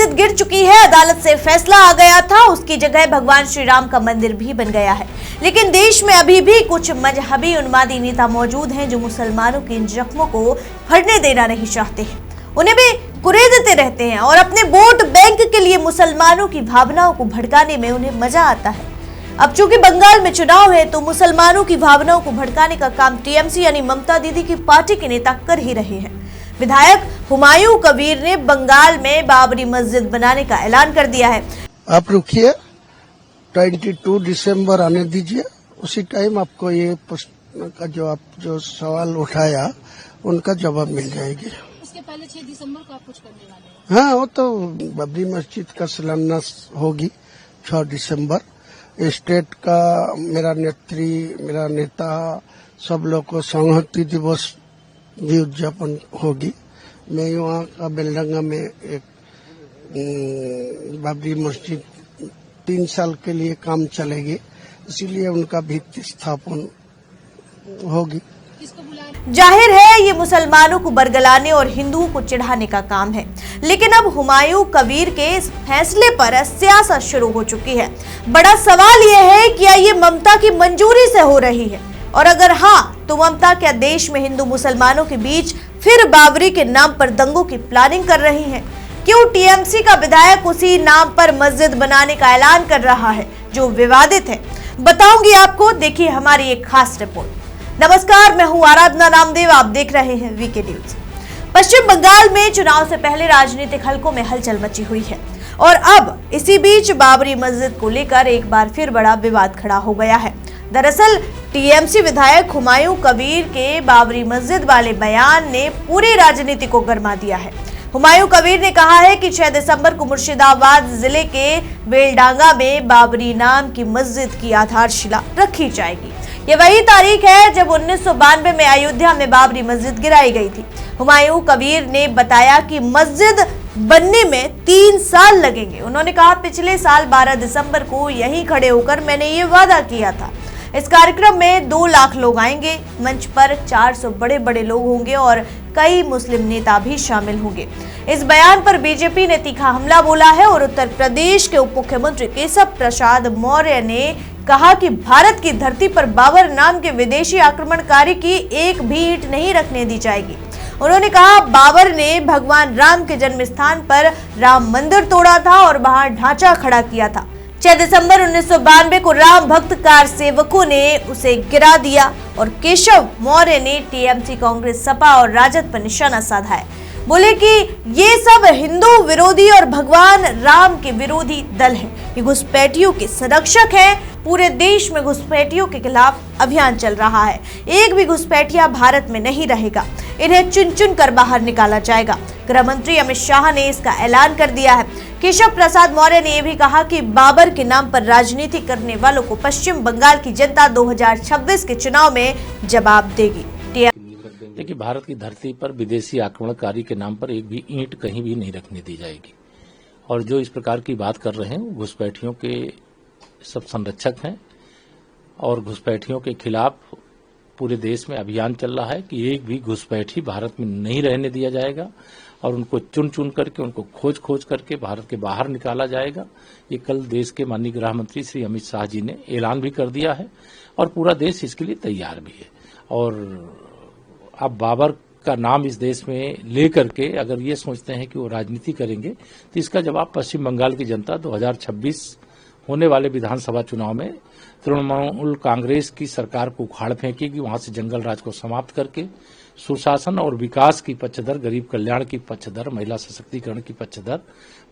मस्जिद गिर चुकी है, अदालत से फैसला आ गया था, उसकी जगह भगवान श्री राम का मंदिर भी बन गया है। लेकिन देश में अभी भी कुछ मजहबी उन्मादी नेता मौजूद हैं जो मुसलमानों के इन जख्मों को भरने देना नहीं चाहते हैं, उन्हें भी कुरेदते रहते हैं और अपने वोट बैंक के लिए मुसलमानों की भावनाओं को भड़काने में उन्हें मजा आता है। अब चूंकि बंगाल में चुनाव है तो मुसलमानों की भावनाओं को भड़काने का काम टीएमसी यानी ममता दीदी की पार्टी के नेता कर ही रहे हैं। विधायक हुमायूं कबीर ने बंगाल में बाबरी मस्जिद बनाने का ऐलान कर दिया है। आप रुकिए, 22 दिसंबर आने दीजिए, उसी टाइम आपको ये प्रश्न का जो सवाल उठाया उनका जवाब मिल जाएगी। उसके पहले 6 दिसंबर को आप कुछ करने वाले हैं? हाँ, वो तो बाबरी मस्जिद का शिलान्यास होगी 6 दिसंबर। स्टेट का मेरा नेता सब लोग को संहति दिवस भी उद्यापन होगी। मैं वहाँ का बेलडंगा में एक बाबरी मस्जिद 3 साल के लिए काम चलेगी, इसीलिए उनका भित्ति स्थापन होगी। जाहिर है ये मुसलमानों को बरगलाने और हिंदुओं को चिढ़ाने का काम है, लेकिन अब हुमायूं कबीर के इस फैसले पर सियासत शुरू हो चुकी है। बड़ा सवाल यह है कि क्या ये ममता की मंजूरी से हो रही है, और अगर हाँ तो ममता क्या देश में हिंदू मुसलमानों के बीच फिर बाबरी के नाम पर दंगों की प्लानिंग कर रही है? क्यों टीएमसी का विधायक उसी नाम पर मस्जिद बनाने का ऐलान कर रहा है जो विवादित है? बताऊंगी आपको, देखिए हमारी एक खास रिपोर्ट। नमस्कार, मैं हूं आराधना नामदेव, आप देख रहे हैं वीके न्यूज। पश्चिम बंगाल में चुनाव से पहले राजनीतिक हलकों में हलचल मची हुई है और अब इसी बीच बाबरी मस्जिद को लेकर एक बार फिर बड़ा विवाद खड़ा हो गया है। दरअसल टीएमसी विधायक हुमायूं कबीर के बाबरी मस्जिद वाले बयान ने पूरी राजनीति को गरमा दिया है। हुमायूं कबीर ने कहा है कि 6 दिसंबर को मुर्शिदाबाद जिले के बेलडांगा में बाबरी नाम की मस्जिद की आधारशिला रखी जाएगी। ये वही तारीख है जब 1992 में अयोध्या में बाबरी मस्जिद गिराई गई थी। हुमायूं कबीर ने बताया कि मस्जिद बनने में 3 साल लगेंगे। उन्होंने कहा, पिछले साल 12 दिसंबर को यहीं खड़े होकर मैंने ये वादा किया था। इस कार्यक्रम में 2 लाख लोग आएंगे, मंच पर 400 बड़े बड़े लोग होंगे और कई मुस्लिम नेता भी शामिल होंगे। इस बयान पर बीजेपी ने तीखा हमला बोला है और उत्तर प्रदेश के उप मुख्यमंत्री केशव प्रसाद मौर्य ने कहा कि भारत की धरती पर बाबर नाम के विदेशी आक्रमणकारी की एक भी ईंट नहीं रखने दी जाएगी। उन्होंने कहा, बाबर ने भगवान राम के जन्म स्थान पर राम मंदिर तोड़ा था और वहां ढांचा खड़ा किया था। 6 दिसंबर 1992 को राम भक्त कार सेवकों ने उसे गिरा दिया और केशव मौर्य ने टीएमसी, कांग्रेस, सपा और राजद पर निशाना साधा है। बोले कि ये सब हिंदू विरोधी और भगवान राम के विरोधी दल है, ये घुसपैठियों के संरक्षक हैं। पूरे देश में घुसपैठियों के खिलाफ अभियान चल रहा है। एक भी घुसपैठिया भारत में नहीं रहेगा, इन्हें चुन चुन कर बाहर निकाला जाएगा। गृह मंत्री अमित शाह ने इसका ऐलान कर दिया है। केशव प्रसाद मौर्य ने यह भी कहा कि बाबर के नाम पर राजनीति करने वालों को पश्चिम बंगाल की जनता 2026 के चुनाव में जवाब देगी। देखिए, भारत की धरती पर विदेशी आक्रमणकारी के नाम पर एक भी ईंट कहीं भी नहीं रखने दी जाएगी। और जो इस प्रकार की बात कर रहे हैं घुसपैठियों के सब संरक्षक हैं और घुसपैठियों के खिलाफ पूरे देश में अभियान चल रहा है कि एक भी घुसपैठी भारत में नहीं रहने दिया जाएगा और उनको चुन चुन करके, उनको खोज खोज करके भारत के बाहर निकाला जाएगा। ये कल देश के माननीय गृह मंत्री श्री अमित शाह जी ने ऐलान भी कर दिया है और पूरा देश इसके लिए तैयार भी है। और अब बाबर का नाम इस देश में लेकर के अगर ये सोचते हैं कि वो राजनीति करेंगे तो इसका जवाब पश्चिम बंगाल की जनता 2026 होने वाले विधानसभा चुनाव में तृणमूल कांग्रेस की सरकार को उखाड़ फेंकेगी। वहां से जंगल राज को समाप्त करके सुशासन और विकास की पक्षधर, गरीब कल्याण की पक्षधर, महिला सशक्तिकरण की पक्षधर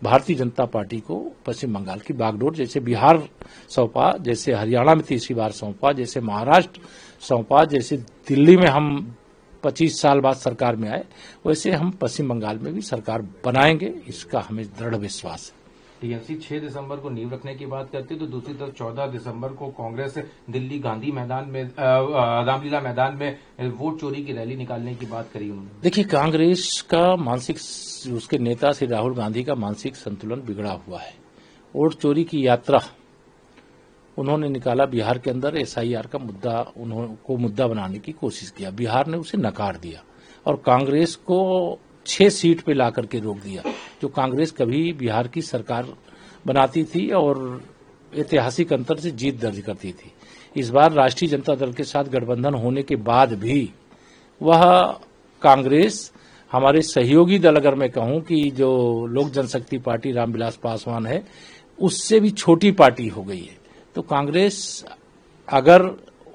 भारतीय जनता पार्टी को पश्चिम बंगाल की बागडोर जैसे बिहार सौंपा, जैसे हरियाणा में तीसरी बार सौंपा, जैसे महाराष्ट्र सौंपा, जैसे दिल्ली में हम 25 साल बाद सरकार में आए, वैसे हम पश्चिम बंगाल में भी सरकार बनाएंगे, इसका हमें दृढ़ विश्वास है। टीएमसी 6 दिसंबर को नींव रखने की बात करती है तो दूसरी तरफ 14 दिसंबर को कांग्रेस दिल्ली गांधी मैदान में रामलीला मैदान में वोट चोरी की रैली निकालने की बात करी उन्होंने। देखिए, कांग्रेस का मानसिक, उसके नेता श्री राहुल गांधी का मानसिक संतुलन बिगड़ा हुआ है। वोट चोरी की यात्रा उन्होंने निकाला बिहार के अंदर, एसआईआर का मुद्दा बनाने की कोशिश किया, बिहार ने उसे नकार दिया और कांग्रेस को 6 सीट पे ला करके रोक दिया। जो कांग्रेस कभी बिहार की सरकार बनाती थी और ऐतिहासिक अंतर से जीत दर्ज करती थी। इस बार राष्ट्रीय जनता दल के साथ गठबंधन होने के बाद भी वह कांग्रेस, हमारे सहयोगी दल अगर मैं कहूं कि जो लोक जनशक्ति पार्टी रामविलास पासवान है, उससे भी छोटी पार्टी हो गई है। तो कांग्रेस अगर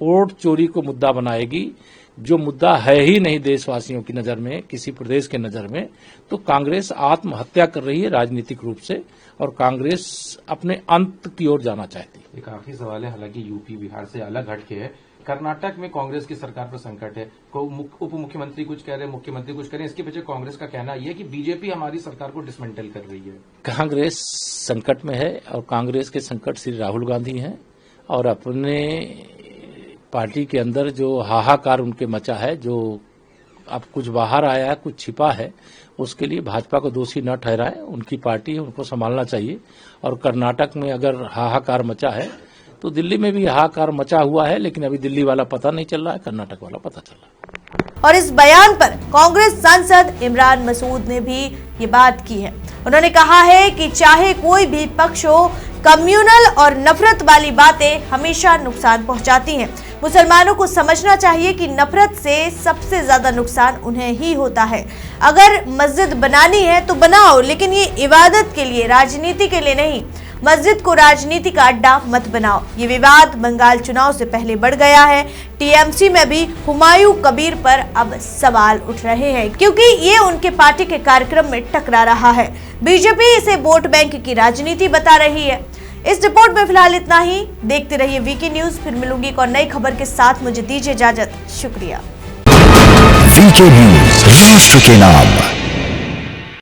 वोट चोरी को मुद्दा बनाएगी, जो मुद्दा है ही नहीं देशवासियों की नजर में, किसी प्रदेश के नजर में, तो कांग्रेस आत्महत्या कर रही है राजनीतिक रूप से और कांग्रेस अपने अंत की ओर जाना चाहती है। एक आखिरी सवाल है, हालांकि यूपी बिहार से अलग हटके है, कर्नाटक में कांग्रेस की सरकार पर संकट है। उप मुख्यमंत्री कुछ कह रहे हैं, मुख्यमंत्री कुछ कह रहे हैं। इसके पीछे कांग्रेस का कहना यह है कि बीजेपी हमारी सरकार को डिसमेंटल कर रही है। कांग्रेस संकट में है और कांग्रेस के संकट श्री राहुल गांधी हैं और अपने पार्टी के अंदर जो हाहाकार उनके मचा है, जो अब कुछ बाहर आया है, कुछ छिपा है, उसके लिए भाजपा को दोषी न ठहराए। उनकी पार्टी है, उनको संभालना चाहिए। और कर्नाटक में अगर हाहाकार मचा है तो दिल्ली में भी हाहाकार मचा हुआ है, लेकिन अभी दिल्ली वाला पता नहीं चल रहा है, कर्नाटक वाला पता चल रहा है। और इस बयान पर कांग्रेस सांसद इमरान मसूद ने भी ये बात की है। उन्होंने कहा है कि चाहे कोई भी पक्ष हो, कम्युनल और नफरत वाली बातें हमेशा नुकसान पहुंचाती हैं। मुसलमानों को समझना चाहिए कि नफरत से सबसे ज्यादा नुकसान उन्हें ही होता है। अगर मस्जिद बनानी है तो बनाओ, लेकिन ये इबादत के लिए, राजनीति के लिए नहीं। मस्जिद को राजनीति का अड्डा मत बनाओ। ये विवाद बंगाल चुनाव से पहले बढ़ गया है। टीएमसी में भी हुमायूं कबीर पर अब सवाल उठ रहे हैं, क्योंकि ये उनके पार्टी के कार्यक्रम में टकरा रहा है। बीजेपी इसे वोट बैंक की राजनीति बता रही है। इस रिपोर्ट में फिलहाल इतना ही। देखते रहिए वीके न्यूज। फिर मिलूंगी एक और नई खबर के साथ। मुझे दीजिए इजाजत। शुक्रिया। वीके न्यूज, राष्ट्र के नाम।